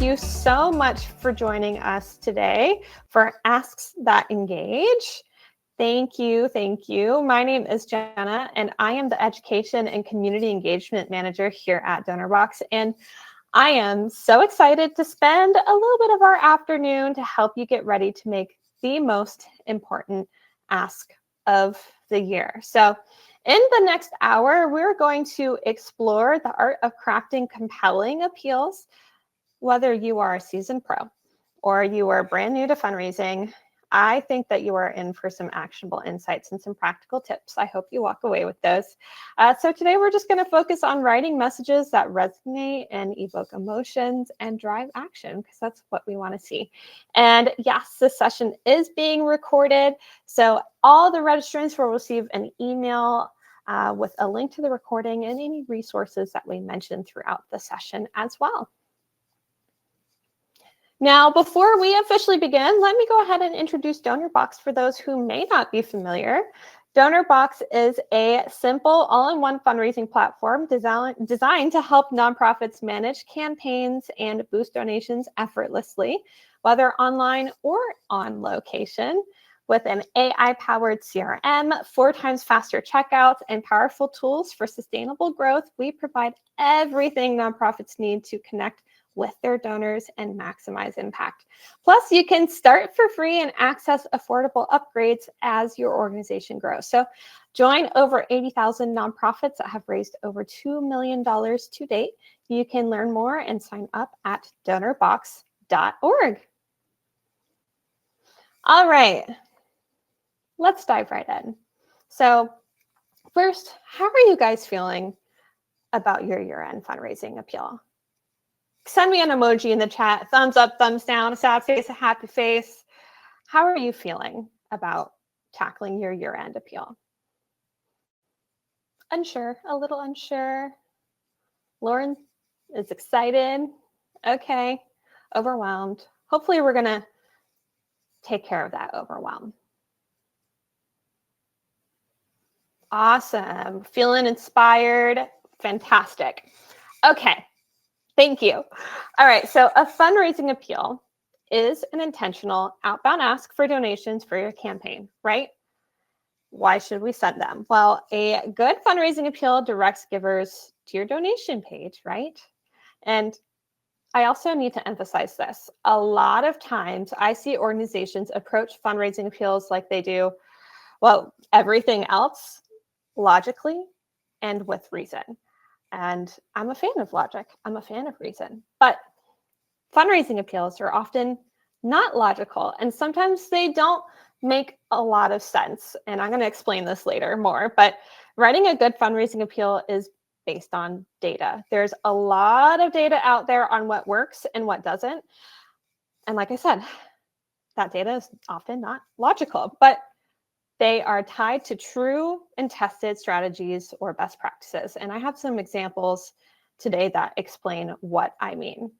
you so much for joining us today for Asks That Engage. Thank you. Thank you. My name is Jenna, and I am the Education and Community Engagement Manager here at Donorbox. And I am so excited to spend a little bit of our afternoon to help you get ready to make the most important ask of the year. So in the next hour, we're going to explore the art of crafting compelling appeals. Whether you are a seasoned pro or you are brand new to fundraising, I think that you are in for some actionable insights and some practical tips. I hope you walk away with those. So today we're just going to focus on writing messages that resonate and evoke emotions and drive action, because that's what we want to see. And yes, this session is being recorded. So all the registrants will receive an email with a link to the recording and any resources that we mentioned throughout the session as well. Now, before we officially begin, let me go ahead and introduce Donorbox for those who may not be familiar. Donorbox is a simple all-in-one fundraising platform designed to help nonprofits manage campaigns and boost donations effortlessly, whether online or on location. With an AI-powered CRM, 4 times faster checkouts, and powerful tools for sustainable growth, we provide everything nonprofits need to connect with their donors and maximize impact. Plus, you can start for free and access affordable upgrades as your organization grows. So join over 80,000 nonprofits that have raised over $2 million to date. You can learn more and sign up at donorbox.org. All right, let's dive right in. So first, how are you guys feeling about your year-end fundraising appeal? Send me an emoji in the chat, thumbs up, thumbs down, a sad face, a happy face. How are you feeling about tackling your year-end appeal? Unsure, a little unsure. Lauren is excited. Okay, overwhelmed. Hopefully we're gonna take care of that overwhelm. Awesome, feeling inspired, fantastic. Okay. Thank you. All right, so a fundraising appeal is an intentional outbound ask for donations for your campaign, right? Why should we send them? Well, a good fundraising appeal directs givers to your donation page, right? And I also need to emphasize this. A lot of times I see organizations approach fundraising appeals like they do, well, everything else logically and with reason. And I'm a fan of logic. I'm a fan of reason. But fundraising appeals are often not logical, and sometimes they don't make a lot of sense. And I'm going to explain this later more. But writing a good fundraising appeal is based on data. There's a lot of data out there on what works and what doesn't. And like I said, that data is often not logical, but they are tied to true and tested strategies or best practices. And I have some examples today that explain what I mean.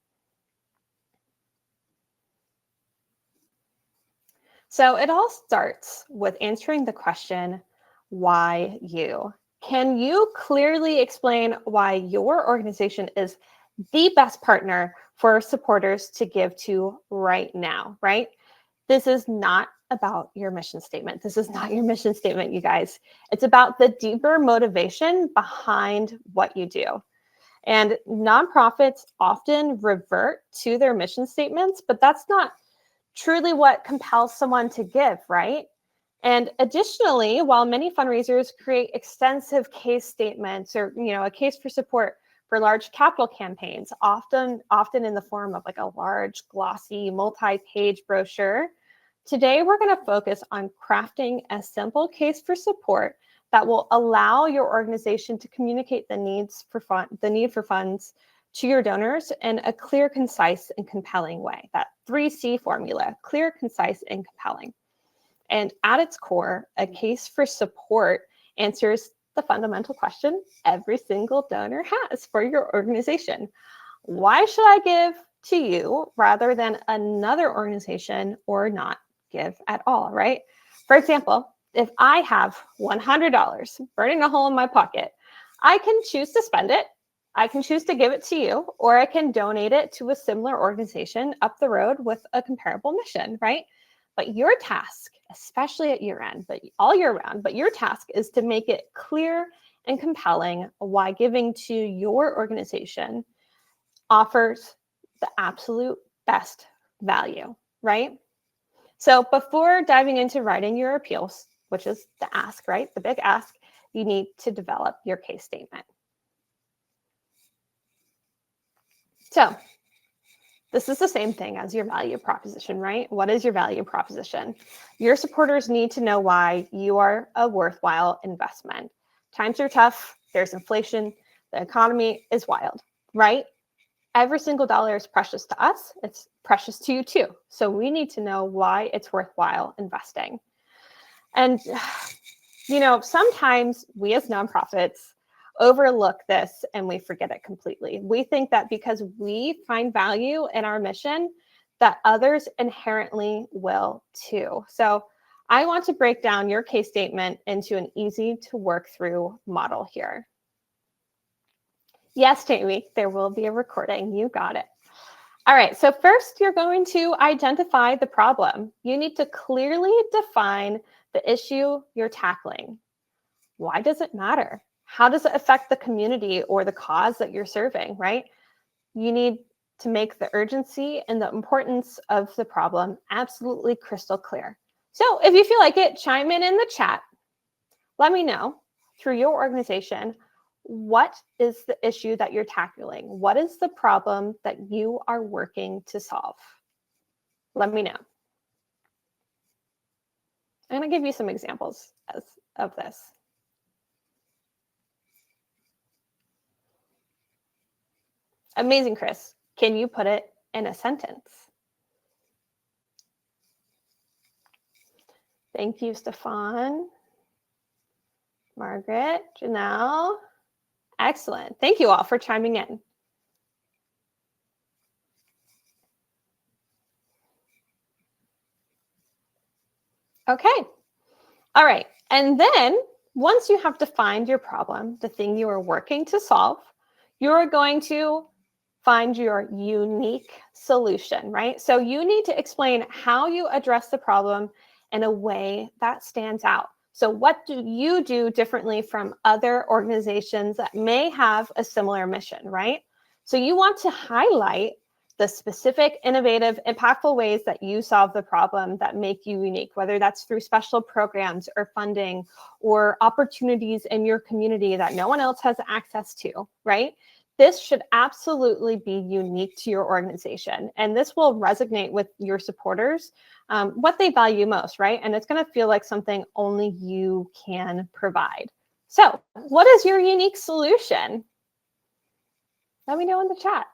So it all starts with answering the question, why you? Can you clearly explain why your organization is the best partner for supporters to give to right now, right? This is not about your mission statement. This is not your mission statement, you guys. It's about the deeper motivation behind what you do. And nonprofits often revert to their mission statements, but that's not truly what compels someone to give, right? And additionally, while many fundraisers create extensive case statements or, a case for support for large capital campaigns, often in the form of like a large, glossy, multi-page brochure, today, we're going to focus on crafting a simple case for support that will allow your organization to communicate the need for funds to your donors in a clear, concise, and compelling way. That 3C formula: clear, concise, and compelling. And at its core, a case for support answers the fundamental question every single donor has for your organization. Why should I give to you rather than another organization or not give at all, right? For example, if I have $100 burning a hole in my pocket, I can choose to spend it I can choose to give it to you, or I can donate it to a similar organization up the road with a comparable mission, right? But your task, especially at year end, but all year round, but your task is to make it clear and compelling why giving to your organization offers the absolute best value, right? So before diving into writing your appeals, which is the ask, right? The big ask, you need to develop your case statement. So this is the same thing as your value proposition, right? What is your value proposition? Your supporters need to know why you are a worthwhile investment. Times are tough. There's inflation. The economy is wild, right? Every single dollar is precious to us. It's precious to you too. So we need to know why it's worthwhile investing. And, sometimes we as nonprofits overlook this and we forget it completely. We think that because we find value in our mission, that others inherently will too. So I want to break down your case statement into an easy to work through model here. Yes, Jamie, there will be a recording. You got it. All right, so first you're going to identify the problem. You need to clearly define the issue you're tackling. Why does it matter? How does it affect the community or the cause that you're serving, right? You need to make the urgency and the importance of the problem absolutely crystal clear. So if you feel like it, chime in the chat. Let me know through your organization, what is the issue that you're tackling? What is the problem that you are working to solve? Let me know. I'm going to give you some examples of this. Amazing, Chris. Can you put it in a sentence? Thank you, Stefan, Margaret, Janelle. Excellent. Thank you all for chiming in. Okay. All right. And then once you have defined your problem, the thing you are working to solve, you're going to find your unique solution, right? So you need to explain how you address the problem in a way that stands out. So what do you do differently from other organizations that may have a similar mission, right? So you want to highlight the specific, innovative, impactful ways that you solve the problem that make you unique, whether that's through special programs or funding or opportunities in your community that no one else has access to, right? This should absolutely be unique to your organization. And this will resonate with your supporters, what they value most, right? And it's going to feel like something only you can provide. So what is your unique solution? Let me know in the chat.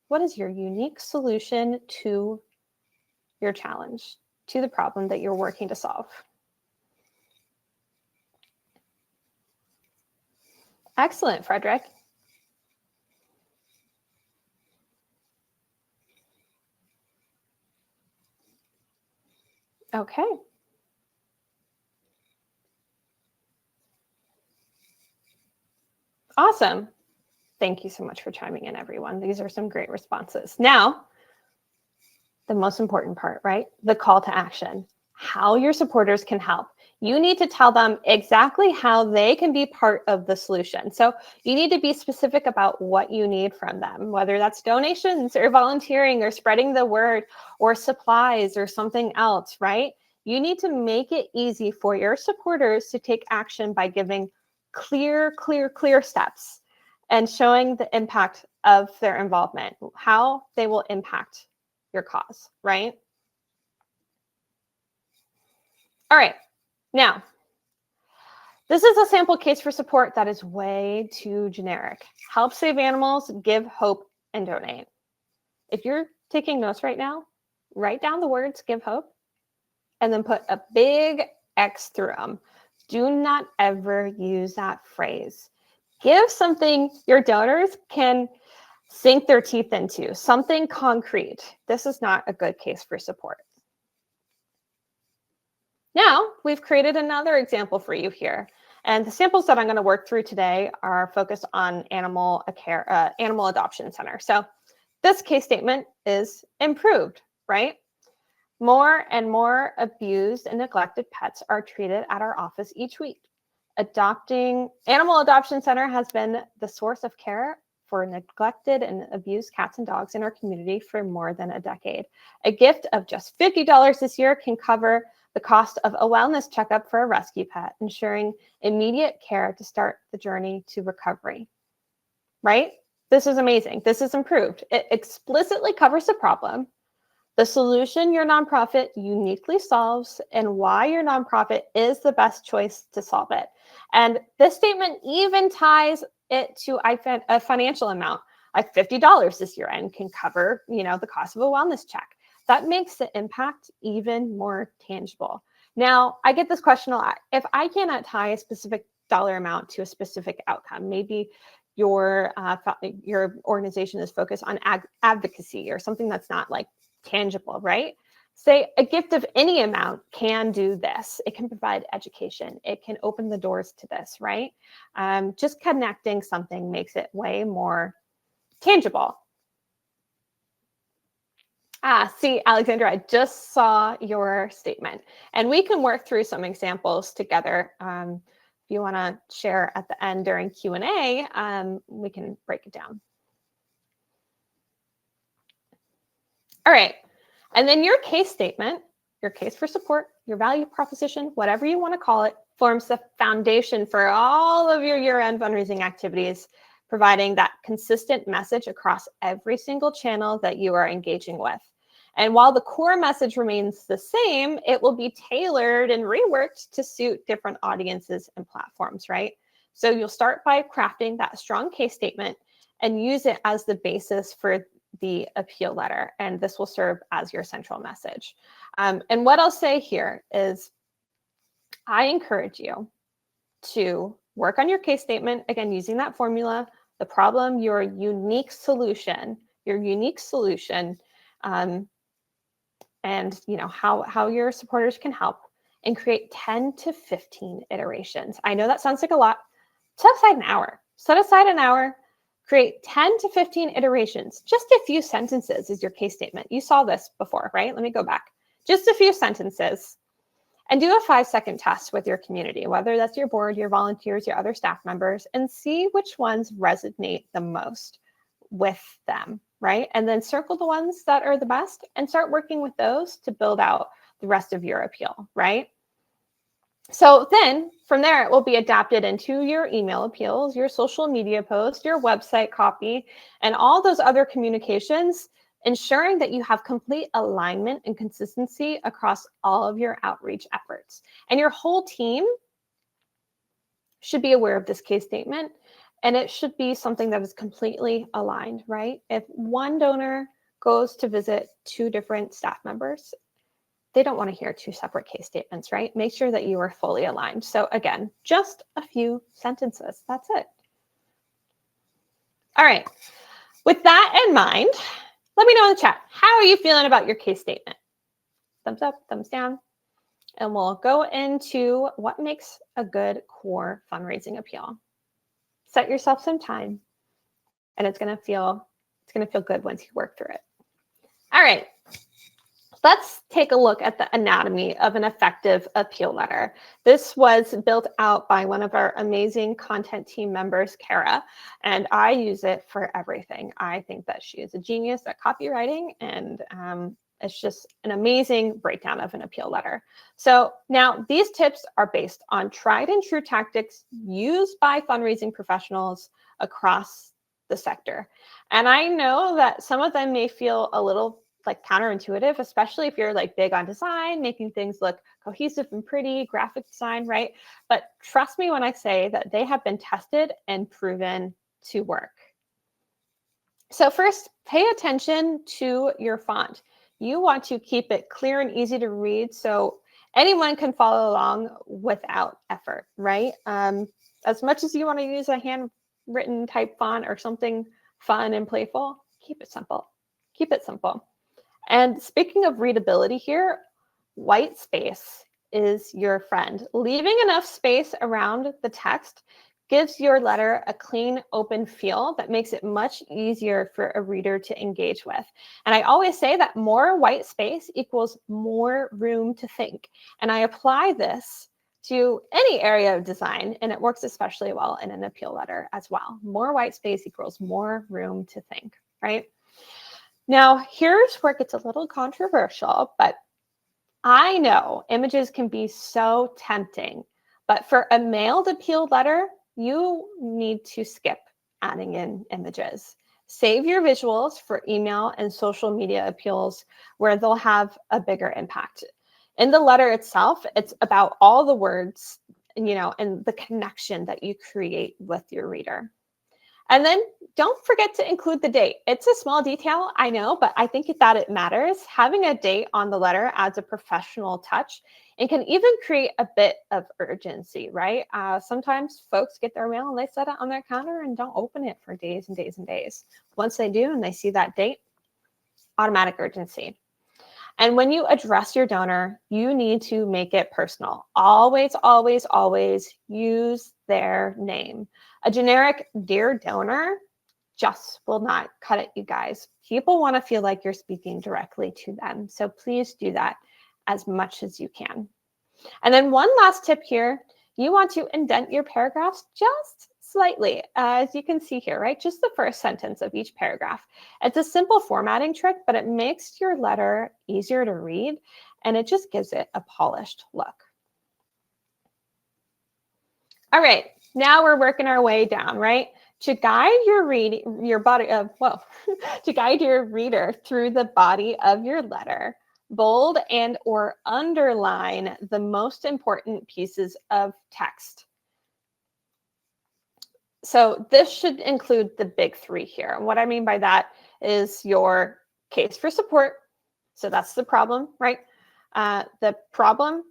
What is your unique solution to your challenge, to the problem that you're working to solve? Excellent, Frederick. Okay. Awesome. Thank you so much for chiming in, everyone. These are some great responses. Now, the most important part, right? The call to action, how your supporters can help. You need to tell them exactly how they can be part of the solution. So you need to be specific about what you need from them, whether that's donations or volunteering or spreading the word or supplies or something else, right? You need to make it easy for your supporters to take action by giving clear steps and showing the impact of their involvement, how they will impact your cause, right? All right, now, this is a sample case for support that is way too generic. Help save animals, give hope, and donate. If you're taking notes right now, write down the words give hope, and then put a big X through them. Do not ever use that phrase. Give something your donors can sink their teeth into, something concrete. This is not a good case for support. Now, we've created another example for you here. And the samples that I'm going to work through today are focused on animal adoption center. So this case statement is improved, right? More and more abused and neglected pets are treated at our office each week. Animal adoption center has been the source of care for neglected and abused cats and dogs in our community for more than a decade. A gift of just $50 this year can cover the cost of a wellness checkup for a rescue pet, ensuring immediate care to start the journey to recovery. Right? This is amazing. This is improved. It explicitly covers the problem, the solution your nonprofit uniquely solves, and why your nonprofit is the best choice to solve it. And this statement even ties it to a financial amount, like $50 this year, and can cover, the cost of a wellness check. That makes the impact even more tangible. Now, I get this question a lot. If I cannot tie a specific dollar amount to a specific outcome, maybe your organization is focused on advocacy or something that's not like tangible, right? Say a gift of any amount can do this. It can provide education. It can open the doors to this, right? Just connecting something makes it way more tangible. See, Alexandra, I just saw your statement, and we can work through some examples together. If you want to share at the end during Q&A, we can break it down. All right. And then your case statement, your case for support, your value proposition, whatever you want to call it, forms the foundation for all of your year-end fundraising activities, providing that consistent message across every single channel that you are engaging with. And while the core message remains the same, it will be tailored and reworked to suit different audiences and platforms, right? So you'll start by crafting that strong case statement and use it as the basis for the appeal letter, and this will serve as your central message. And what I'll say here is I encourage you to work on your case statement, again, using that formula, the problem, your unique solution, and how your supporters can help, and create 10 to 15 iterations. I know that sounds like a lot. Set aside an hour. Create 10 to 15 iterations. Just a few sentences is your case statement. You saw this before, right? Let me go back. Just a few sentences. And do a 5-second test with your community, whether that's your board, your volunteers, your other staff members, and see which ones resonate the most with them, right? And then circle the ones that are the best and start working with those to build out the rest of your appeal, right? So then from there, it will be adapted into your email appeals, your social media posts, your website copy, and all those other communications, ensuring that you have complete alignment and consistency across all of your outreach efforts. And your whole team should be aware of this case statement, and it should be something that is completely aligned, right? If one donor goes to visit 2 different staff members, they don't want to hear 2 separate case statements, right? Make sure that you are fully aligned. So again, just a few sentences. That's it. All right. With that in mind, let me know in the chat. How are you feeling about your case statement? Thumbs up, thumbs down. And we'll go into what makes a good core fundraising appeal. Set yourself some time, and it's gonna feel good once you work through it. All right. Let's take a look at the anatomy of an effective appeal letter. This was built out by one of our amazing content team members, Kara, and I use it for everything. I think that she is a genius at copywriting, and it's just an amazing breakdown of an appeal letter. So now these tips are based on tried and true tactics used by fundraising professionals across the sector. And I know that some of them may feel a little like counterintuitive, especially if you're like big on design, making things look cohesive and pretty, graphic design, right? But trust me when I say that they have been tested and proven to work. So first, pay attention to your font. You want to keep it clear and easy to read so anyone can follow along without effort, right? As much as you want to use a handwritten type font or something fun and playful, keep it simple. Keep it simple. And speaking of readability here, white space is your friend. Leaving enough space around the text gives your letter a clean, open feel that makes it much easier for a reader to engage with. And I always say that more white space equals more room to think. And I apply this to any area of design, and it works especially well in an appeal letter as well. More white space equals more room to think, right? Now, here's where it gets a little controversial, but I know images can be so tempting, but for a mailed appeal letter, you need to skip adding in images. Save your visuals for email and social media appeals where they'll have a bigger impact. In the letter itself, it's about all the words, and the connection that you create with your reader. And then don't forget to include the date. It's a small detail, I know, but I think that it matters. Having a date on the letter adds a professional touch and can even create a bit of urgency, right? Sometimes folks get their mail and they set it on their counter and don't open it for days and days and days. Once they do and they see that date, automatic urgency. And when you address your donor, you need to make it personal. Always, always, always use their name. A generic "Dear Donor" just will not cut it, you guys. People want to feel like you're speaking directly to them. So please do that as much as you can. And then one last tip here, you want to indent your paragraphs just slightly, as you can see here, right? Just the first sentence of each paragraph. It's a simple formatting trick, but it makes your letter easier to read, and it just gives it a polished look. All right, now we're working our way down, right? To guide to guide your reader through the body of your letter, bold and or underline the most important pieces of text. So this should include the big three here. And what I mean by that is your case for support. So that's the problem, right? The problem,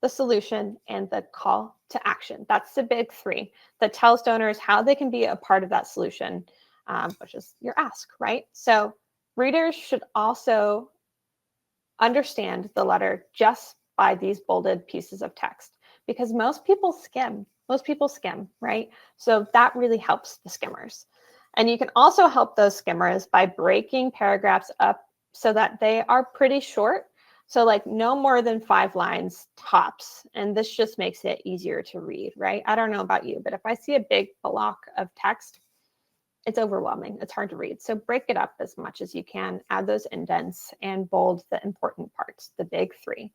the solution, and the call to action. That's the big three that tells donors how they can be a part of that solution, which is your ask, right? So readers should also understand the letter just by these bolded pieces of text, because most people skim, right? So that really helps the skimmers. And you can also help those skimmers by breaking paragraphs up so that they are pretty short. So like no more than 5 lines tops. And this just makes it easier to read, right? I don't know about you, but if I see a big block of text, it's overwhelming. It's hard to read. So break it up as much as you can. Add those indents and bold the important parts, the big three.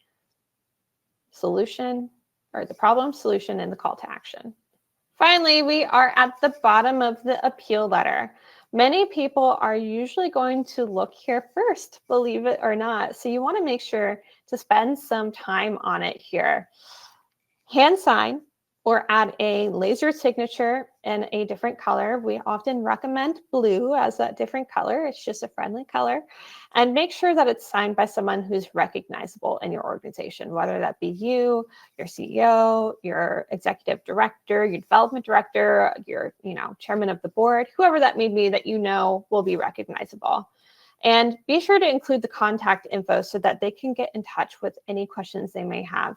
Solution, or the problem, solution, and the call to action. Finally, we are at the bottom of the appeal letter. Many people are usually going to look here first, believe it or not. So you want to make sure to spend some time on it here. Hand sign or add a laser signature in a different color. We often recommend blue as that different color. It's just a friendly color. And make sure that it's signed by someone who's recognizable in your organization, whether that be you, your CEO, your executive director, your development director, your chairman of the board, whoever that may be that will be recognizable. And be sure to include the contact info so that they can get in touch with any questions they may have.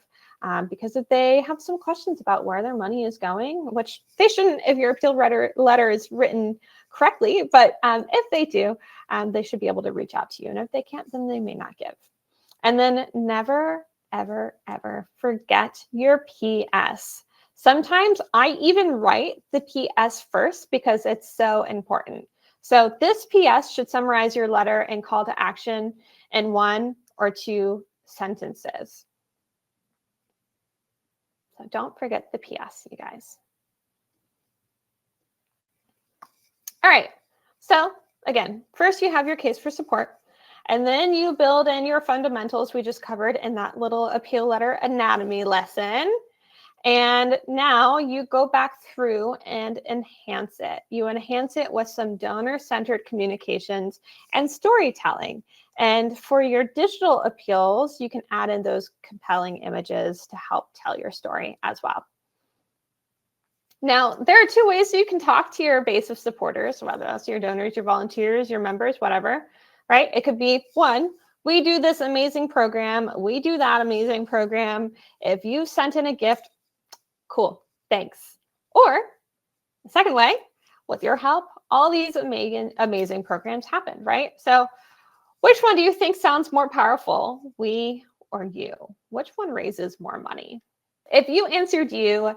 Because if they have some questions about where their money is going, which they shouldn't if your appeal letter is written correctly, but if they do, they should be able to reach out to you. And if they can't, then they may not give. And then never, ever, ever forget your PS. Sometimes I even write the PS first because it's so important. So this PS should summarize your letter and call to action in 1 or 2 sentences. So don't forget the PS, you guys. All right. So again, first you have your case for support, and then you build in your fundamentals we just covered in that little appeal letter anatomy lesson. And now you go back through and enhance it. You enhance it with some donor-centered communications and storytelling. And for your digital appeals, you can add in those compelling images to help tell your story as well. Now, there are 2 ways you can talk to your base of supporters, whether that's your donors, your volunteers, your members, whatever, right? It could be 1, We do this amazing program. We do that amazing program. If you sent in a gift, cool, thanks. Or the second way, with your help, all these amazing programs happen, right? So which one do you think sounds more powerful, we or you? Which one raises more money? If you answered you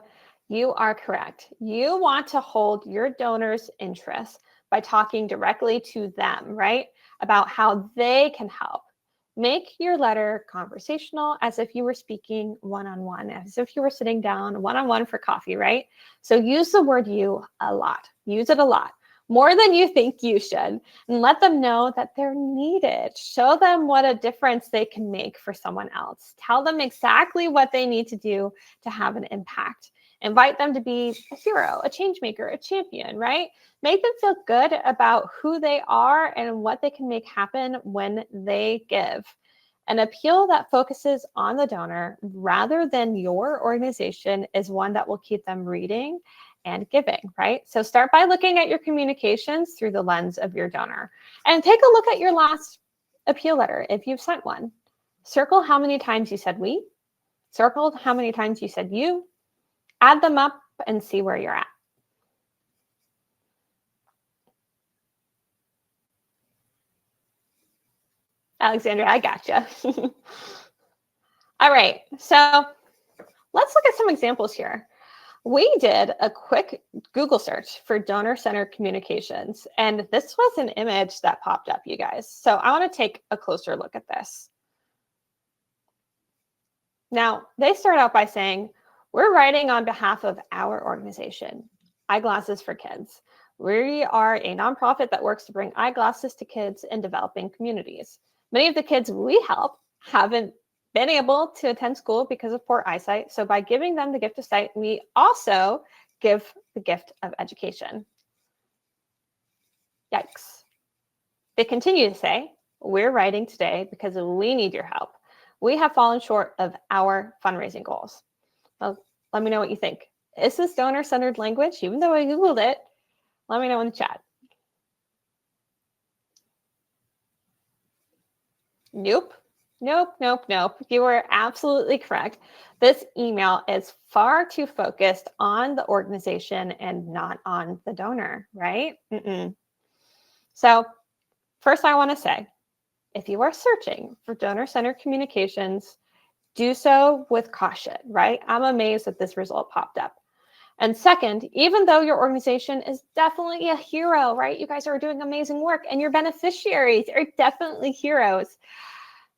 are correct. You want to hold your donors' interests by talking directly to them, right? About how they can help. Make your letter conversational as if you were speaking one-on-one, as if you were sitting down one-on-one for coffee, right? So use the word you a lot. Use it a lot, more than you think you should, and let them know that they're needed. Show them what a difference they can make for someone else. Tell them exactly what they need to do to have an impact. Invite them to be a hero, a change maker, a champion, right? Make them feel good about who they are and what they can make happen when they give. An appeal that focuses on the donor rather than your organization is one that will keep them reading and giving, right? So start by looking at your communications through the lens of your donor. And take a look at your last appeal letter if you've sent one. Circle how many times you said we. Circle how many times you said you. Add them up and see where you're at. Alexandra, I gotcha. All right, so let's look at some examples here. We did a quick Google search for donor-centered communications, and this was an image that popped up, you guys. So I want to take a closer look at this. Now, they start out by saying, we're writing on behalf of our organization, Eyeglasses for Kids. We are a nonprofit that works to bring eyeglasses to kids in developing communities. Many of the kids we help haven't been able to attend school because of poor eyesight. So by giving them the gift of sight, we also give the gift of education. Yikes. They continue to say, we're writing today because we need your help. We have fallen short of our fundraising goals. Well, let me know what you think. Is this donor-centered language? Even though I Googled it, let me know in the chat. Nope. Nope, nope, nope. You are absolutely correct. This email is far too focused on the organization and not on the donor, right? So first I want to say, if you are searching for donor-centered communications, do so with caution, right? I'm amazed that this result popped up. And second, even though your organization is definitely a hero, right? You guys are doing amazing work and your beneficiaries are definitely heroes.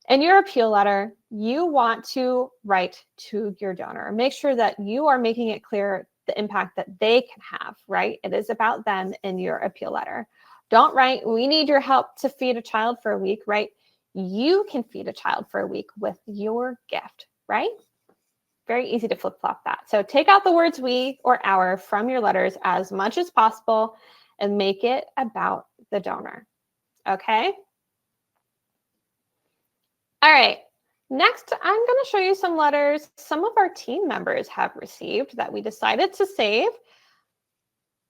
In your appeal letter, you want to write to your donor. Make sure that you are making it clear the impact that they can have, right? It is about them in your appeal letter. Don't write, we need your help to feed a child for a week, right? You can feed a child for a week with your gift, right? Very easy to flip-flop that. So take out the words we or our from your letters as much as possible and make it about the donor, okay? All right, next I'm going to show you some letters some of our team members have received that we decided to save.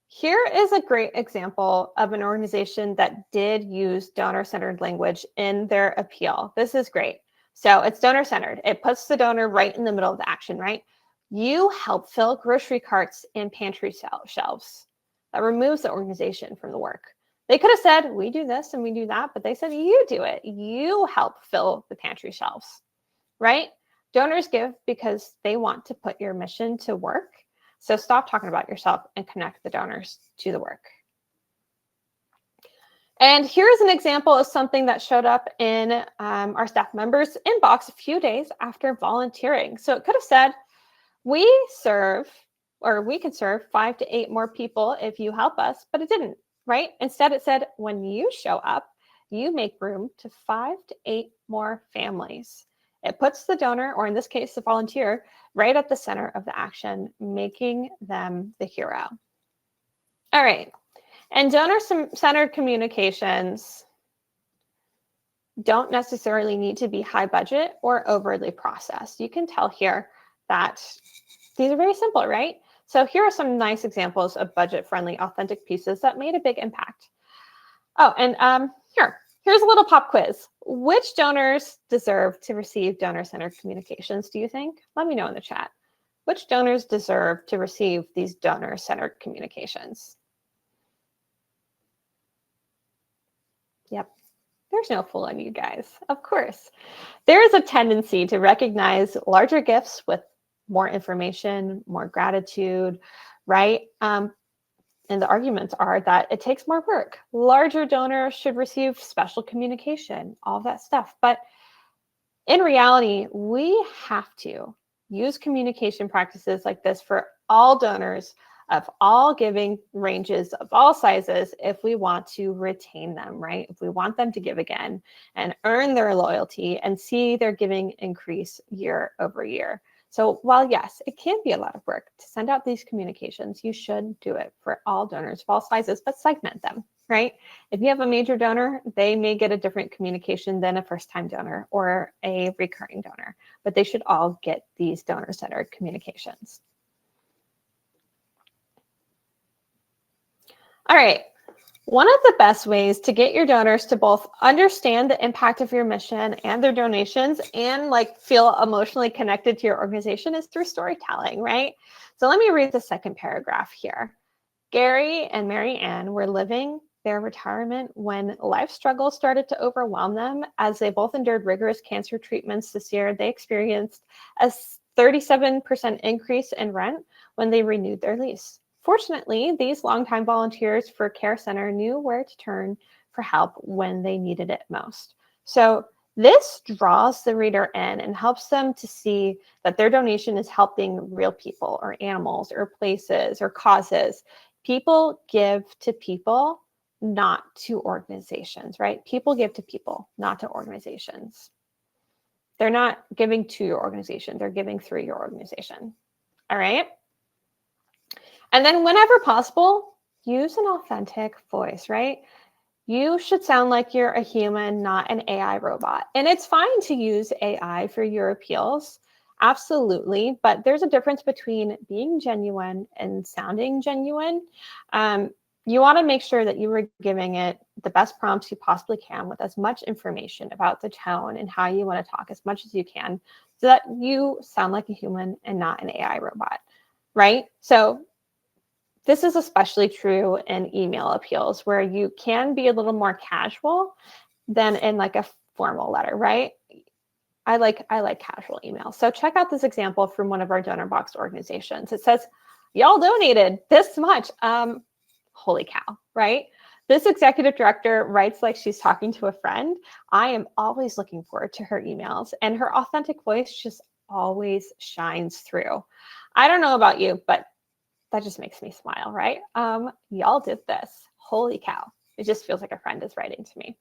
Here is a great example of an organization that did use donor-centered language in their appeal. This is great. So it's donor-centered. It puts the donor right in the middle of the action, right? You help fill grocery carts and pantry shelves. That removes the organization from the work. They could have said, we do this and we do that, but they said, you do it. You help fill the pantry shelves, right? Donors give because they want to put your mission to work. So stop talking about yourself and connect the donors to the work. And here's an example of something that showed up in our staff members' inbox a few days after volunteering. So it could have said, we could serve 5 to 8 more people if you help us, but it didn't. Right? Instead, it said, when you show up, you make room to 5 to 8 more families. It puts the donor, or in this case, the volunteer, right at the center of the action, making them the hero. All right. And donor-centered communications don't necessarily need to be high budget or overly processed. You can tell here that these are very simple, right? So here are some nice examples of budget-friendly, authentic pieces that made a big impact. Oh, and here's Here's a little pop quiz. Which donors deserve to receive donor-centered communications, do you think? Let me know in the chat. Which donors deserve to receive these donor-centered communications? Yep, there's no fooling you guys, of course. There is a tendency to recognize larger gifts with more information, more gratitude, right? And the arguments are that it takes more work. Larger donors should receive special communication, all that stuff. But in reality, we have to use communication practices like this for all donors of all giving ranges, of all sizes, if we want to retain them, right? If we want them to give again and earn their loyalty and see their giving increase year over year. So while yes, it can be a lot of work to send out these communications, you should do it for all donors of all sizes, but segment them, right? If you have a major donor, they may get a different communication than a first-time donor or a recurring donor, but they should all get these donor-centered communications. All right. One of the best ways to get your donors to both understand the impact of your mission and their donations and like feel emotionally connected to your organization is through storytelling, right? So let me read the second paragraph here. Gary and Mary Ann were living their retirement when life struggles started to overwhelm them. As they both endured rigorous cancer treatments this year, they experienced a 37% increase in rent when they renewed their lease. Fortunately, these longtime volunteers for Care Center knew where to turn for help when they needed it most. So this draws the reader in and helps them to see that their donation is helping real people or animals or places or causes. People give to people, not to organizations, right? People give to people, not to organizations. They're not giving to your organization. They're giving through your organization. All right. And then whenever possible, use an authentic voice, right? You should sound like you're a human, not an AI robot. And it's fine to use AI for your appeals, absolutely. But there's a difference between being genuine and sounding genuine. You want to make sure that you are giving it the best prompts you possibly can with as much information about the tone and how you want to talk as much as you can so that you sound like a human and not an AI robot, right? So this is especially true in email appeals where you can be a little more casual than in like a formal letter, right? I like casual emails. So check out this example from one of our Donorbox organizations. It says, y'all donated this much. Holy cow, right? This executive director writes like she's talking to a friend. I am always looking forward to her emails, and her authentic voice just always shines through. I don't know about you, but that just makes me smile, right? Y'all did this. Holy cow. It just feels like a friend is writing to me.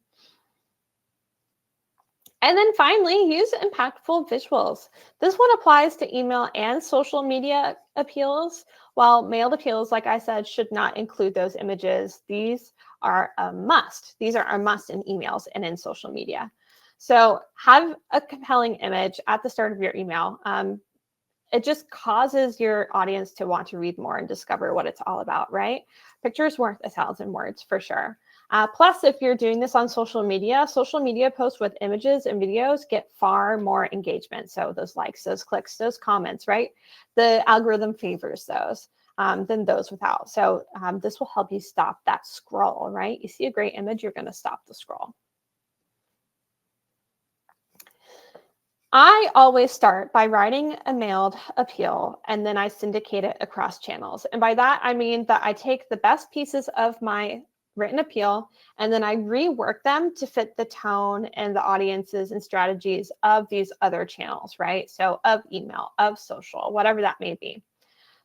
And then finally, use impactful visuals. This one applies to email and social media appeals, while mailed appeals, like I said, should not include those images. These are a must. These are a must in emails and in social media. So have a compelling image at the start of your email. It just causes your audience to want to read more and discover what it's all about, right? Pictures worth 1,000 words for sure. Plus, if you're doing this on social media posts with images and videos get far more engagement. So those likes, those clicks, those comments, right? The algorithm favors those than those without. So this will help you stop that scroll, right? You see a great image, you're going to stop the scroll. I always start by writing a mailed appeal and then I syndicate it across channels. And by that, I mean that I take the best pieces of my written appeal and then I rework them to fit the tone and the audiences and strategies of these other channels, right? So of email, of social, whatever that may be.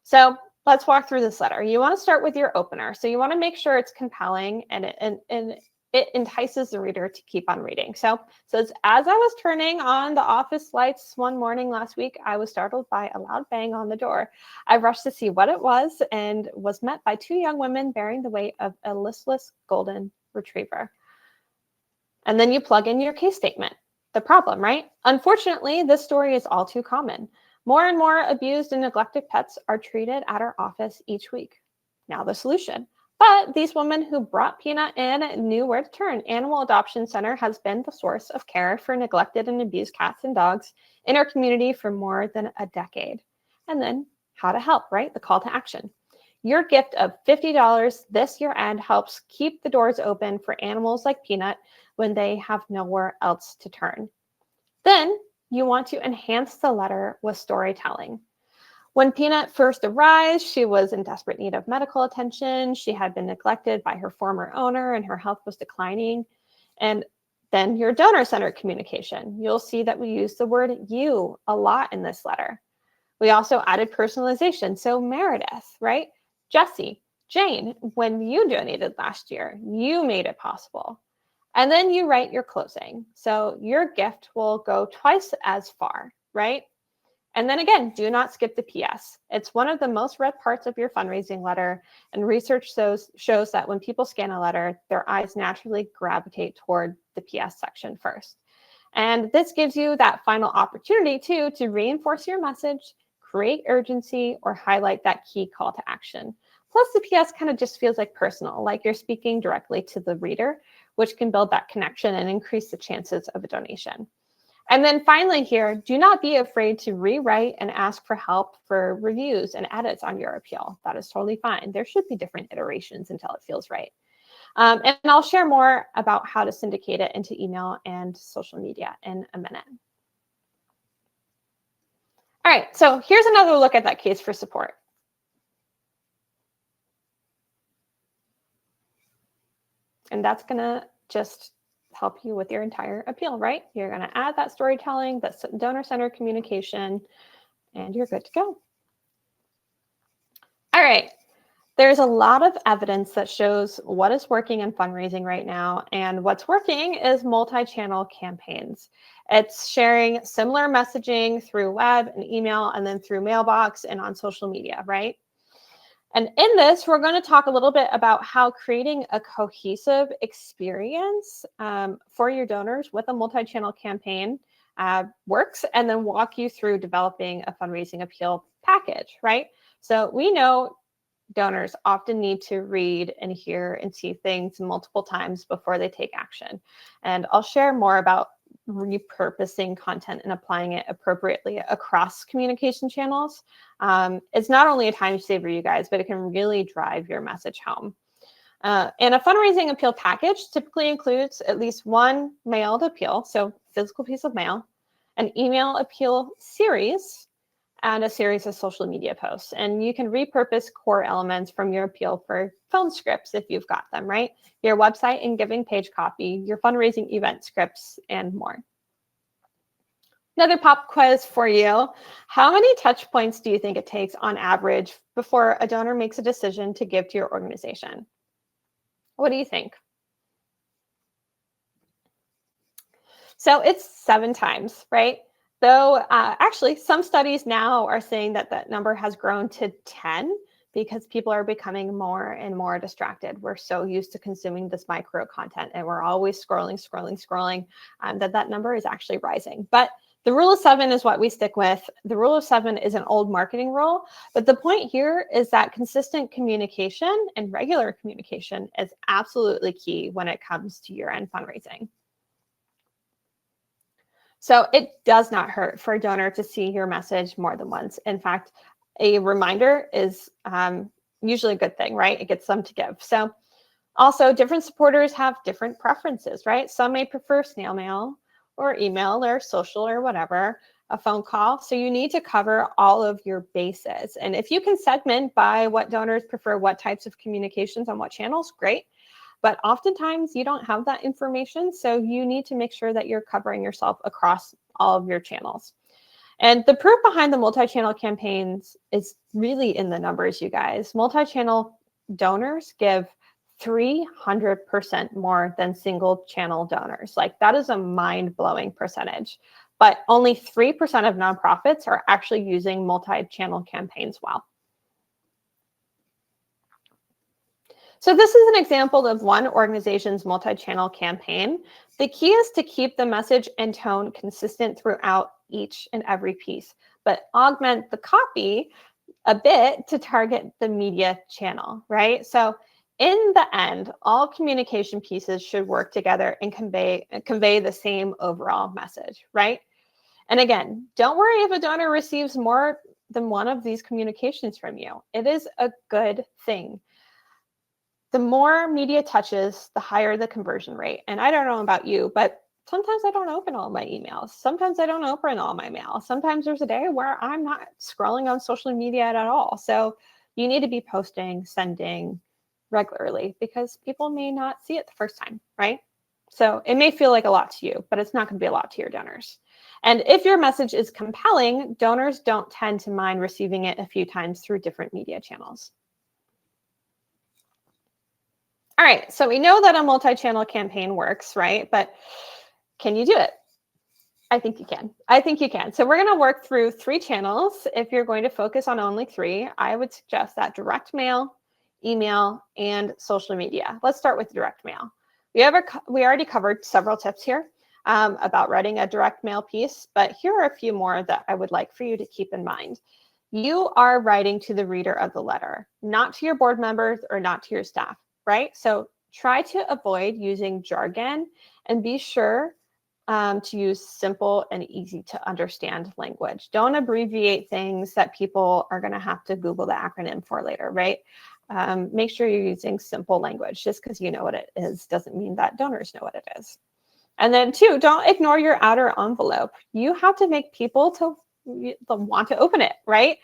So let's walk through this letter. You want to start with your opener. So you want to make sure it's compelling and it entices the reader to keep on reading. So as I was turning on the office lights one morning last week, I was startled by a loud bang on the door. I rushed to see what it was and was met by two young women bearing the weight of a listless golden retriever. And then you plug in your case statement. The problem, right? Unfortunately, this story is all too common. More and more abused and neglected pets are treated at our office each week. Now the solution. But these women who brought Peanut in knew where to turn. Animal Adoption Center has been the source of care for neglected and abused cats and dogs in our community for more than a decade. And then how to help, right? The call to action. Your gift of $50 this year end helps keep the doors open for animals like Peanut when they have nowhere else to turn. Then you want to enhance the letter with storytelling. When Peanut first arrived, she was in desperate need of medical attention. She had been neglected by her former owner and her health was declining. And then your donor-centered communication. You'll see that we use the word you a lot in this letter. We also added personalization. So Meredith, right? Jesse, Jane, when you donated last year, you made it possible. And then you write your closing. So your gift will go twice as far, right? And then again, do not skip the PS. It's one of the most read parts of your fundraising letter. And research shows that when people scan a letter, their eyes naturally gravitate toward the PS section first. And this gives you that final opportunity too to reinforce your message, create urgency, or highlight that key call to action. Plus the PS kind of just feels like personal, like you're speaking directly to the reader, which can build that connection and increase the chances of a donation. And then finally here, do not be afraid to rewrite and ask for help for reviews and edits on your appeal. That is totally fine. There should be different iterations until it feels right. And I'll share more about how to syndicate it into email and social media in a minute. All right, so here's another look at that case for support. And that's gonna just help you with your entire appeal, right? You're gonna add that storytelling, that donor-centered communication, and you're good to go. All right, there's a lot of evidence that shows what is working in fundraising right now, and what's working is multi-channel campaigns. It's sharing similar messaging through web and email, and then through mailbox and on social media, right? And in this, we're going to talk a little bit about how creating a cohesive experience for your donors with a multi-channel campaign works, and then walk you through developing a fundraising appeal package, right? So we know donors often need to read and hear and see things multiple times before they take action. And I'll share more about repurposing content and applying it appropriately across communication channels. It's not only a time saver, you guys, but it can really drive your message home. And a fundraising appeal package typically includes at least one mailed appeal, so physical piece of mail, an email appeal series, and a series of social media posts. And you can repurpose core elements from your appeal for phone scripts if you've got them, right? Your website and giving page copy, your fundraising event scripts, and more. Another pop quiz for you. How many touch points do you think it takes on average before a donor makes a decision to give to your organization? What do you think? So it's 7 times, right? Though actually some studies now are saying that that number has grown to 10 because people are becoming more and more distracted. We're so used to consuming this micro content and we're always scrolling, that number is actually rising. But the rule of 7 is what we stick with. The rule of 7 is an old marketing rule, but the point here is that consistent communication and regular communication is absolutely key when it comes to year-end fundraising. So it does not hurt for a donor to see your message more than once. In fact, a reminder is usually a good thing, right? It gets them to give. So also different supporters have different preferences, right? Some may prefer snail mail or email or social or whatever, a phone call. So you need to cover all of your bases. And if you can segment by what donors prefer, what types of communications on what channels, great. But oftentimes you don't have that information, so you need to make sure that you're covering yourself across all of your channels. And the proof behind the multi-channel campaigns is really in the numbers, you guys. Multi-channel donors give 300% more than single channel donors. Like that is a mind-blowing percentage. But only 3% of nonprofits are actually using multi-channel campaigns well. So this is an example of one organization's multi-channel campaign. The key is to keep the message and tone consistent throughout each and every piece, but augment the copy a bit to target the media channel, right? So In the end, all communication pieces should work together and convey the same overall message, right? And again, don't worry if a donor receives more than one of these communications from you. It is a good thing. The more media touches, the higher the conversion rate. And I don't know about you, but sometimes I don't open all my emails. Sometimes I don't open all my mail. Sometimes there's a day where I'm not scrolling on social media at all. So you need to be posting, sending regularly, because people may not see it the first time, right? So it may feel like a lot to you, but it's not going to be a lot to your donors. And if your message is compelling, donors don't tend to mind receiving it a few times through different media channels. All right, so we know that a multi-channel campaign works, right? But can you do it? I think you can. I think you can. So we're going to work through 3 channels. If you're going to focus on only 3, I would suggest that direct mail, email, and social media. Let's start with direct mail. We already covered several tips here about writing a direct mail piece, but here are a few more that I would like for you to keep in mind. You are writing to the reader of the letter, not to your board members or not to your staff, right? So try to avoid using jargon and be sure to use simple and easy to understand language. Don't abbreviate things that people are going to have to Google the acronym for later, right? Make sure you're using simple language. Just because you know what it is doesn't mean that donors know what it is. And then 2, don't ignore your outer envelope. You have to make people to want to open it, right?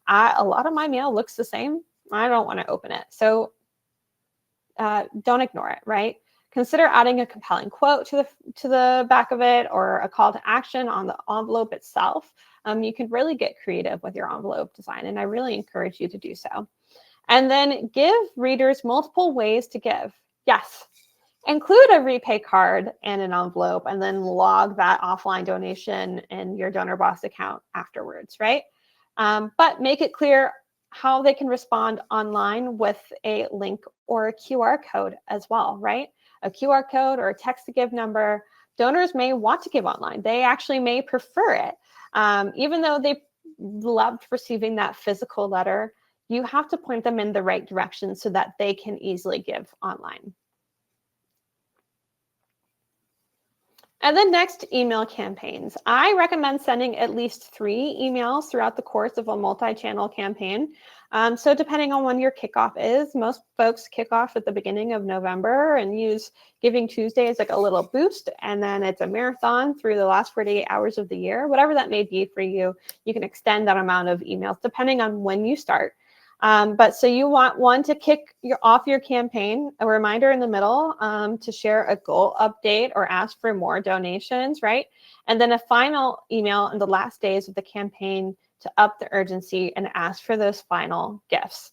A lot of my mail looks the same. I don't want to open it. So don't ignore it, right? Consider adding a compelling quote to the back of it, or a call to action on the envelope itself. You can really get creative with your envelope design, and I really encourage you to do so. And then give readers multiple ways to give. Yes, include a repay card and an envelope, and then log that offline donation in your Donorbox account afterwards, right? But make it clear how they can respond online with a link or a QR code as well, right? A QR code or a text to give number. Donors may want to give online. They actually may prefer it. Even though they loved receiving that physical letter, you have to point them in the right direction so that they can easily give online. And then next, email campaigns. I recommend sending at least 3 emails throughout the course of a multi-channel campaign. So depending on when your kickoff is, most folks kick off at the beginning of November and use Giving Tuesday as like a little boost, and then it's a marathon through the last 48 hours of the year. Whatever that may be for you, you can extend that amount of emails depending on when you start. But so you want one to kick off your campaign, a reminder in the middle to share a goal update or ask for more donations, right? And then a final email in the last days of the campaign to up the urgency and ask for those final gifts.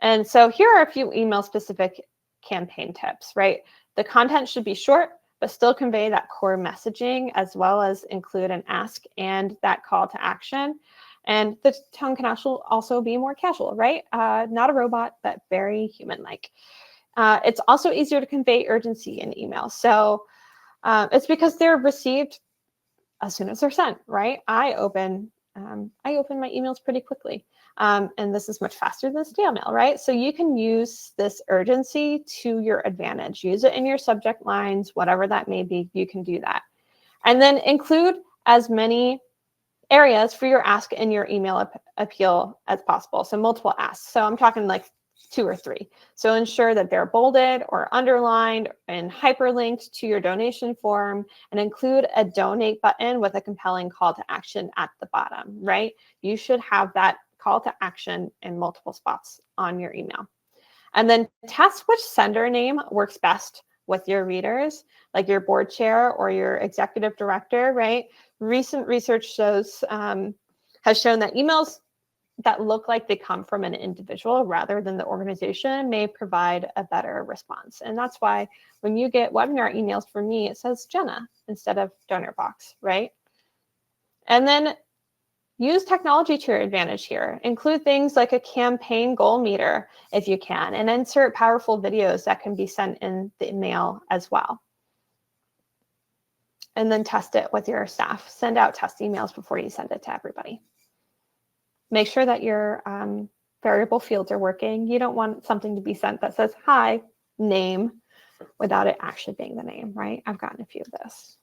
And so here are a few email specific campaign tips, right? The content should be short, but still convey that core messaging, as well as include an ask and that call to action. And the tone can also be more casual, right? Not a robot, but very human-like. It's also easier to convey urgency in emails. So it's because they're received as soon as they're sent, right? I open my emails pretty quickly. And this is much faster than snail mail, right? So you can use this urgency to your advantage. Use it in your subject lines, whatever that may be, you can do that. And then include as many areas for your ask in your email appeal as possible. So multiple asks. So I'm talking like 2 or 3. So ensure that they're bolded or underlined and hyperlinked to your donation form, and include a donate button with a compelling call to action at the bottom, right? You should have that call to action in multiple spots on your email. And then test which sender name works best with your readers, like your board chair or your executive director, right? Recent research has shown that emails that look like they come from an individual rather than the organization may provide a better response. And that's why when you get webinar emails from me, it says Jenna instead of Donorbox, right? And then use technology to your advantage here. Include things like a campaign goal meter if you can, and insert powerful videos that can be sent in the email as well. And then test it with your staff. Send out test emails before you send it to everybody. Make sure that you're variable fields are working. You don't want something to be sent that says, hi, name, without it actually being the name, right? I've gotten a few of this.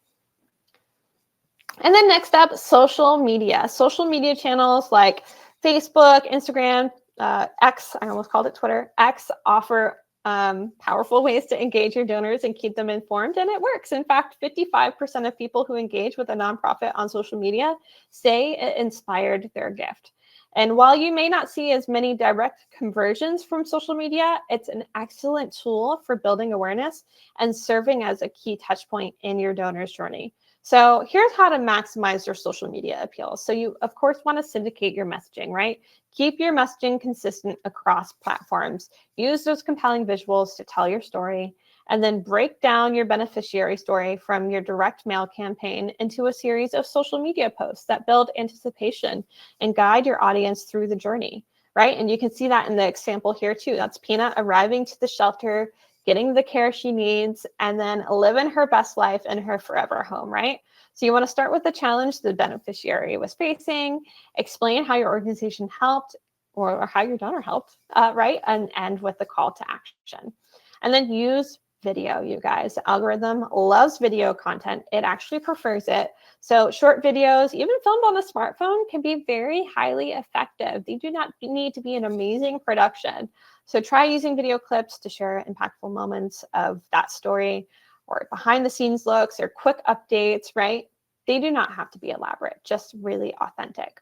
And then next up, social media. Social media channels like Facebook, Instagram, X, I almost called it Twitter, X offer powerful ways to engage your donors and keep them informed, and it works. In fact, 55% of people who engage with a nonprofit on social media say it inspired their gift. And while you may not see as many direct conversions from social media, it's an excellent tool for building awareness and serving as a key touch point in your donor's journey. So here's how to maximize your social media appeal. So you, of course, want to syndicate your messaging, right? Keep your messaging consistent across platforms. Use those compelling visuals to tell your story, and then break down your beneficiary story from your direct mail campaign into a series of social media posts that build anticipation and guide your audience through the journey, right? And you can see that in the example here too. That's Peanut arriving to the shelter, getting the care she needs, and then living her best life in her forever home, right? So you want to start with the challenge the beneficiary was facing, explain how your organization helped or how your donor helped, right? And end with the call to action. And then use video, you guys. The algorithm loves video content. It actually prefers it. So short videos, even filmed on a smartphone, can be very highly effective. They do not need to be an amazing production. So try using video clips to share impactful moments of that story, or behind the scenes looks or quick updates, right? They do not have to be elaborate, just really authentic.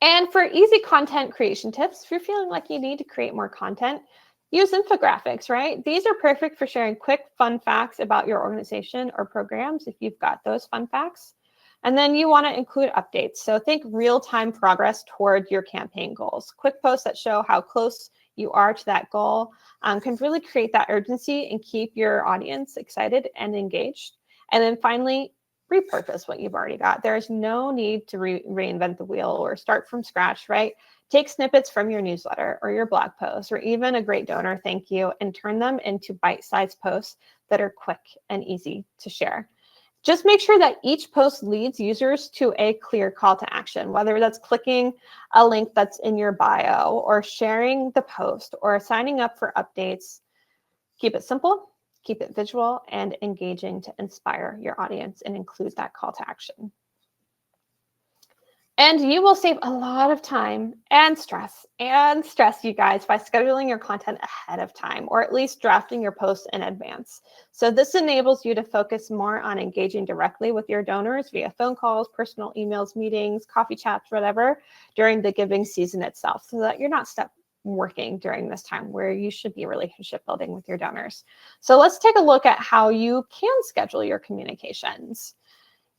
And for easy content creation tips, if you're feeling like you need to create more content, use infographics, right? These are perfect for sharing quick, fun facts about your organization or programs if you've got those fun facts. And then you want to include updates. So think real-time progress toward your campaign goals. Quick posts that show how close you are to that goal can really create that urgency and keep your audience excited and engaged. And then finally, repurpose what you've already got. There's no need to reinvent the wheel or start from scratch, right? Take snippets from your newsletter or your blog post or even a great donor thank you and turn them into bite-sized posts that are quick and easy to share. Just make sure that each post leads users to a clear call to action, whether that's clicking a link that's in your bio or sharing the post or signing up for updates. Keep it simple, keep it visual and engaging to inspire your audience and include that call to action. And you will save a lot of time and stress, you guys, by scheduling your content ahead of time, or at least drafting your posts in advance. So this enables you to focus more on engaging directly with your donors via phone calls, personal emails, meetings, coffee chats, whatever, during the giving season itself, so that you're not stuck working during this time where you should be relationship building with your donors. So let's take a look at how you can schedule your communications.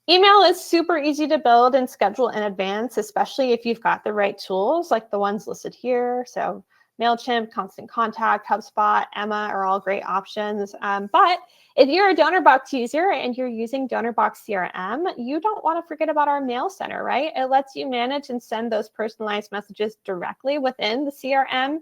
Email is super easy to build and schedule in advance, especially if you've got the right tools like the ones listed here. So MailChimp, Constant Contact, HubSpot, Emma are all great options. But if you're a Donorbox user and you're using Donorbox CRM, you don't want to forget about our Mail Center, right? It lets you manage and send those personalized messages directly within the CRM.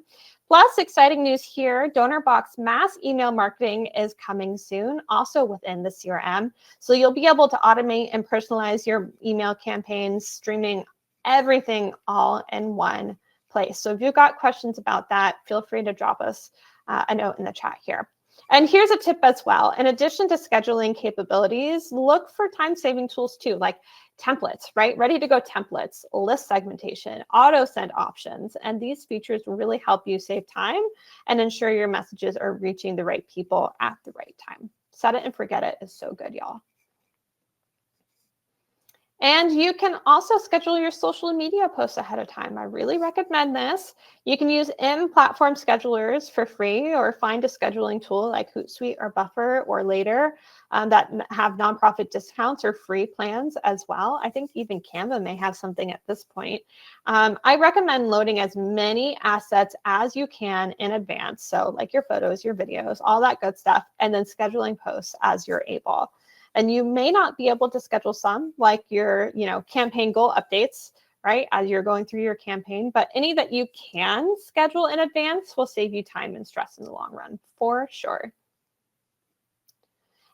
Plus, exciting news here, Donorbox mass email marketing is coming soon, also within the CRM. So you'll be able to automate and personalize your email campaigns, streaming everything all in one place. So if you've got questions about that, feel free to drop us a note in the chat here. And here's a tip as well. In addition to scheduling capabilities, look for time-saving tools too, like templates, right? Ready-to-go templates, list segmentation, auto-send options. And these features really help you save time and ensure your messages are reaching the right people at the right time. Set it and forget it is so good, y'all. And you can also schedule your social media posts ahead of time. I really recommend this. You can use in-platform schedulers for free or find a scheduling tool like Hootsuite or Buffer or Later that have nonprofit discounts or free plans as well. I think even Canva may have something at this point. I recommend loading as many assets as you can in advance. So like your photos, your videos, all that good stuff, and then scheduling posts as you're able. And you may not be able to schedule some, like your, campaign goal updates, right, as you're going through your campaign, but any that you can schedule in advance will save you time and stress in the long run, for sure.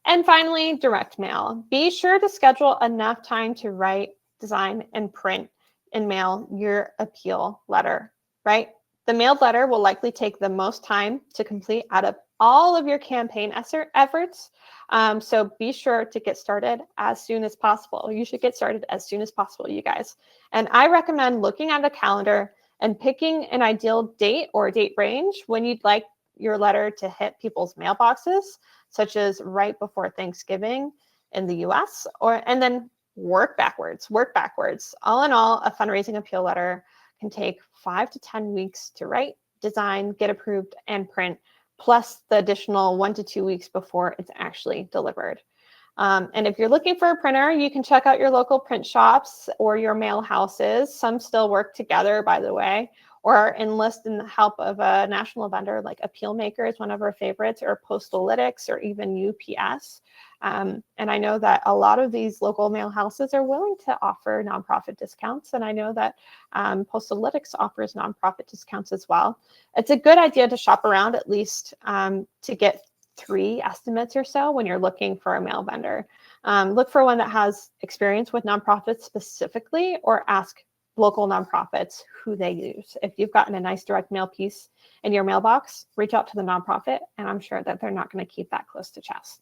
And finally, direct mail. Be sure to schedule enough time to write, design, and print and mail your appeal letter right? The mailed letter will likely take the most time to complete out of all of your campaign efforts. So be sure to get started as soon as possible. You should get started as soon as possible, you guys. And I recommend looking at a calendar and picking an ideal date or date range when you'd like your letter to hit people's mailboxes, such as right before Thanksgiving in the US, and then work backwards. All in all, a fundraising appeal letter can take 5 to 10 weeks to write, design, get approved, and print, plus the additional 1 to 2 weeks before it's actually delivered. And if you're looking for a printer, you can check out your local print shops or your mail houses. Some still work together, by the way, or enlist in the help of a national vendor like Appeal Maker is one of our favorites, or Postalytics, or even UPS. And I know that a lot of these local mail houses are willing to offer nonprofit discounts. And I know that Postalytics offers nonprofit discounts as well. It's a good idea to shop around at least to get 3 estimates or so when you're looking for a mail vendor. Look for one that has experience with nonprofits specifically, or ask local nonprofits who they use. If you've gotten a nice direct mail piece in your mailbox, reach out to the nonprofit, and I'm sure that they're not going to keep that close to chest.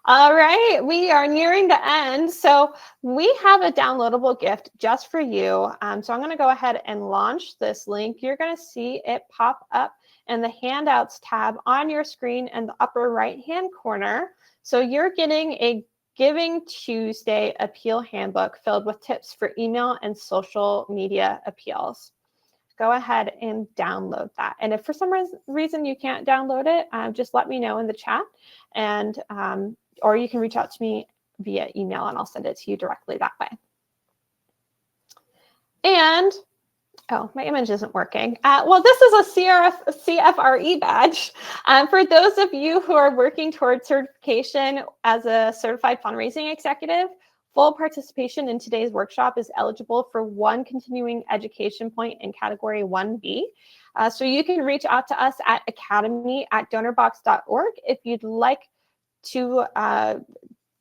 All right, we are nearing the end. So we have a downloadable gift just for you. So I'm going to go ahead and launch this link. You're going to see it pop up in the handouts tab on your screen in the upper right-hand corner. So you're getting a Giving Tuesday appeal handbook filled with tips for email and social media appeals. Go ahead and download that. And if for some reason you can't download it, just let me know in the chat, and or you can reach out to me via email and I'll send it to you directly that way. And oh, my image isn't working. Well, this is a CFRE badge. For those of you who are working towards certification as a certified fundraising executive, full participation in today's workshop is eligible for 1 continuing education point in category 1B. So you can reach out to us at academy@donorbox.org if you'd like to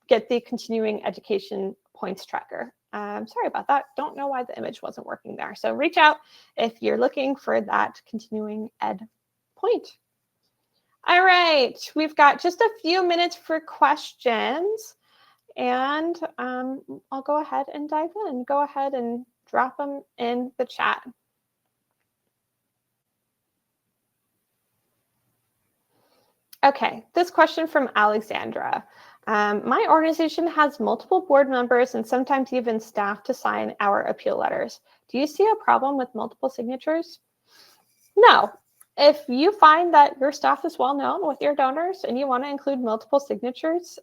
get the continuing education points tracker. Sorry about that. Don't know why the image wasn't working there. So reach out if you're looking for that continuing ed point. All right, we've got just a few minutes for questions, and I'll go ahead and dive in. Go ahead and drop them in the chat. Okay, this question from Alexandra. My organization has multiple board members and sometimes even staff to sign our appeal letters. Do you see a problem with multiple signatures? No. If you find that your staff is well known with your donors and you want to include multiple signatures,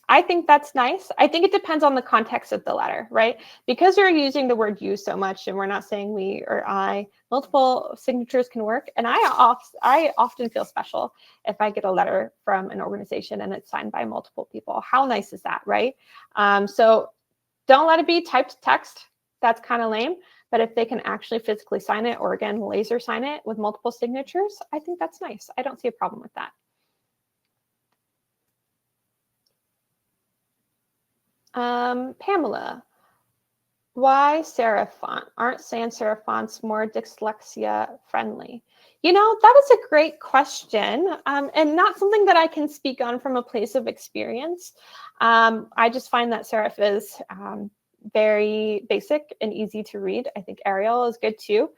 I think that's nice. I think it depends on the context of the letter, right? Because you're using the word you so much and we're not saying we or I, multiple signatures can work. And I often feel special if I get a letter from an organization and it's signed by multiple people. How nice is that, right? So don't let it be typed text. That's kind of lame. But if they can actually physically sign it, or again, laser sign it with multiple signatures, I think that's nice. I don't see a problem with that. Pamela, why serif font? Aren't sans serif fonts more dyslexia friendly? You know, that is a great question, and not something that I can speak on from a place of experience. I just find that serif is very basic and easy to read. I think Arial is good too.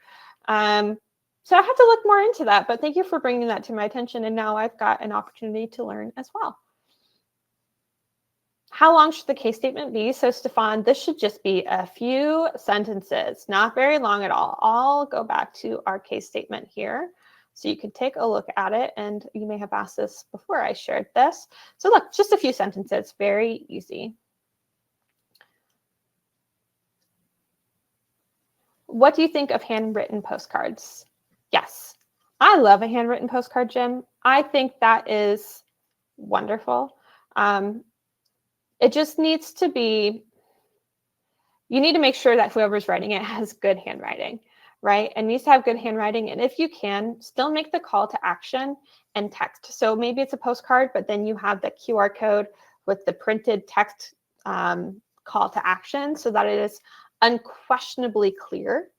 So I have to look more into that, but thank you for bringing that to my attention. And now I've got an opportunity to learn as well. How long should the case statement be? So Stefan, this should just be a few sentences, not very long at all. I'll go back to our case statement here so you can take a look at it. And you may have asked this before I shared this. So look, just a few sentences, very easy. What do you think of handwritten postcards? Yes, I love a handwritten postcard, Jim. I think that is wonderful. It just needs to be, you need to make sure that whoever's writing it has good handwriting, right? And needs to have good handwriting. And if you can, still make the call to action and text. So maybe it's a postcard, but then you have the QR code with the printed text call to action so that it is unquestionably clear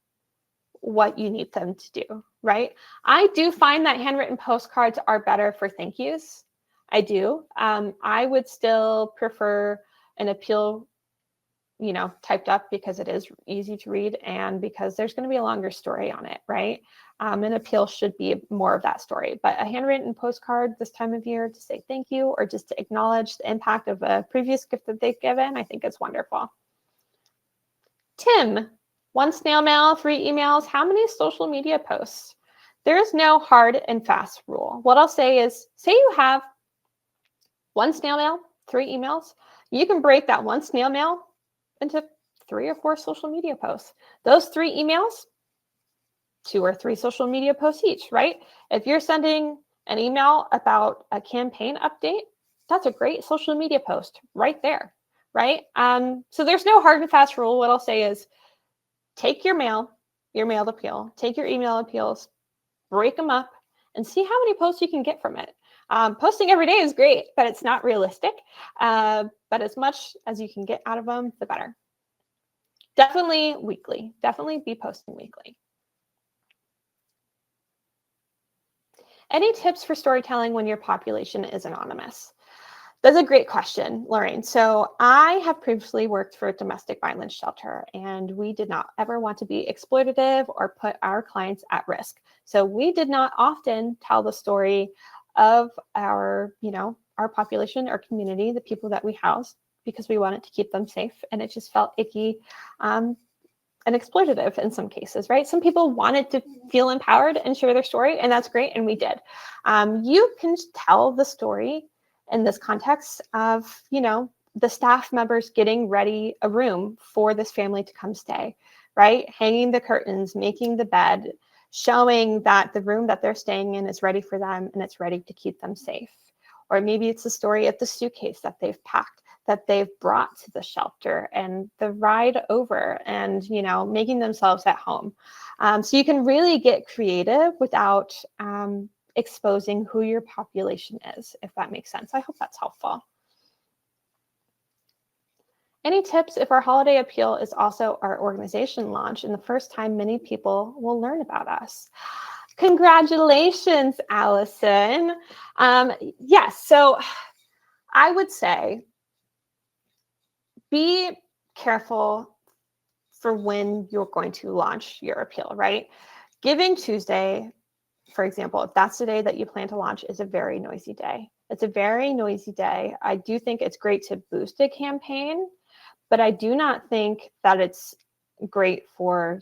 what you need them to do, right? I do find that handwritten postcards are better for thank yous. I do. I would still prefer an appeal, typed up, because it is easy to read and because there's going to be a longer story on it, right? An appeal should be more of that story, but a handwritten postcard this time of year to say thank you or just to acknowledge the impact of a previous gift that they've given, I think it's wonderful. Tim, 1 snail mail, 3 emails, how many social media posts? There is no hard and fast rule. What I'll say is, say you have 1 snail mail, 3 emails, you can break that 1 snail mail into 3 or 4 social media posts. Those 3 emails, 2 or 3 social media posts each, right? If you're sending an email about a campaign update, that's a great social media post right there, right? So there's no hard and fast rule. What I'll say is, take your mailed appeal, take your email appeals, break them up, and see how many posts you can get from it. Posting every day is great, but it's not realistic. But as much as you can get out of them, the better. Definitely weekly. Definitely be posting weekly. Any tips for storytelling when your population is anonymous? That's a great question, Lorraine. So I have previously worked for a domestic violence shelter, and we did not ever want to be exploitative or put our clients at risk. So we did not often tell the story of our population, our community, the people that we house, because we wanted to keep them safe. And it just felt icky and exploitative in some cases, right? Some people wanted to feel empowered and share their story, and that's great, and we did. You can tell the story in this context of, the staff members getting ready a room for this family to come stay, right? Hanging the curtains, making the bed, showing that the room that they're staying in is ready for them and it's ready to keep them safe. Or maybe it's the story of the suitcase that they've packed, that they've brought to the shelter, and the ride over, and making themselves at home. So you can really get creative without exposing who your population is, if that makes sense. I hope that's helpful. Any tips if our holiday appeal is also our organization launch and the first time many people will learn about us? Congratulations, Allison. Yes, so I would say be careful for when you're going to launch your appeal, right? Giving Tuesday, for example, if that's the day that you plan to launch, is a very noisy day. It's a very noisy day. I do think it's great to boost a campaign, but I do not think that it's great for,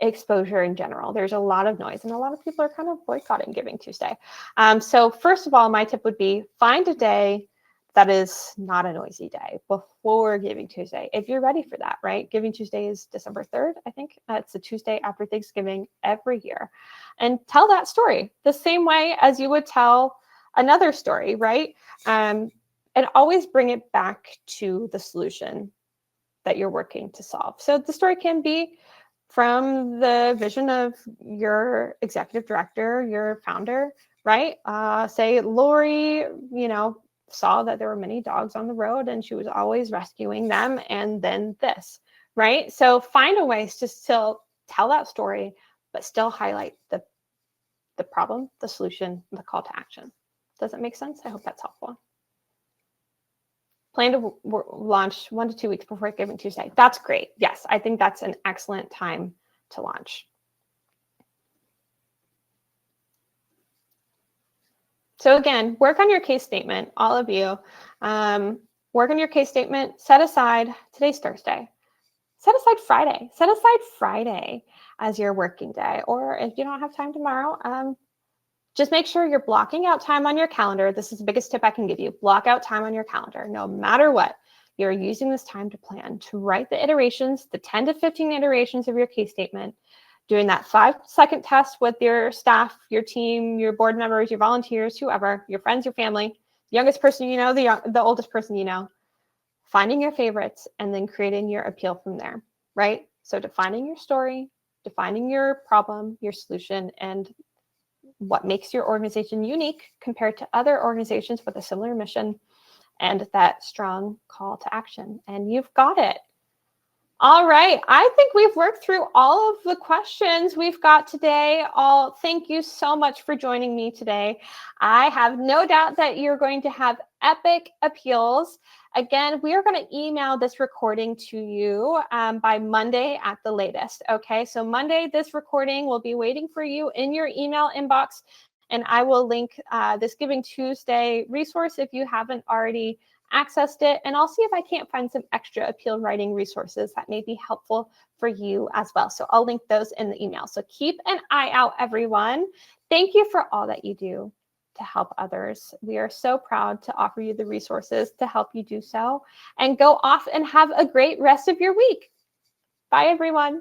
exposure in general. There's a lot of noise and a lot of people are kind of boycotting Giving Tuesday. So first of all, my tip would be find a day that is not a noisy day before Giving Tuesday, if you're ready for that, right? Giving Tuesday is December 3rd, I think. It's the Tuesday after Thanksgiving every year. And tell that story the same way as you would tell another story, right? And always bring it back to the solution that you're working to solve. So the story can be from the vision of your executive director, your founder, right? Say Lori, saw that there were many dogs on the road and she was always rescuing them, and then this, right? So find a way to still tell that story, but still highlight the problem, the solution, the call to action. Does that make sense? I hope that's helpful. Plan to launch 1 to 2 weeks before Giving Tuesday. That's great. Yes, I think that's an excellent time to launch. So again, work on your case statement, all of you. Work on your case statement. Set aside, today's Thursday. Set aside Friday. Set aside Friday as your working day. Or if you don't have time tomorrow, just make sure you're blocking out time on your calendar. This is the biggest tip I can give you. Block out time on your calendar. No matter what, you're using this time to plan, to write the iterations, the 10 to 15 iterations of your case statement, doing that 5-second test with your staff, your team, your board members, your volunteers, whoever, your friends, your family, the youngest person you know, the oldest person you know, finding your favorites, and then creating your appeal from there, right? So defining your story, defining your problem, your solution, and what makes your organization unique compared to other organizations with a similar mission, and that strong call to action. And you've got it. All right. I think we've worked through all of the questions we've got today. Thank you so much for joining me today. I have no doubt that you're going to have epic appeals. Again, we are going to email this recording to you by Monday at the latest. Okay, so Monday, this recording will be waiting for you in your email inbox. And I will link this Giving Tuesday resource if you haven't already accessed it. And I'll see if I can't find some extra appeal writing resources that may be helpful for you as well. So I'll link those in the email. So keep an eye out, everyone. Thank you for all that you do to help others. We are so proud to offer you the resources to help you do so. And go off and have a great rest of your week. Bye, everyone.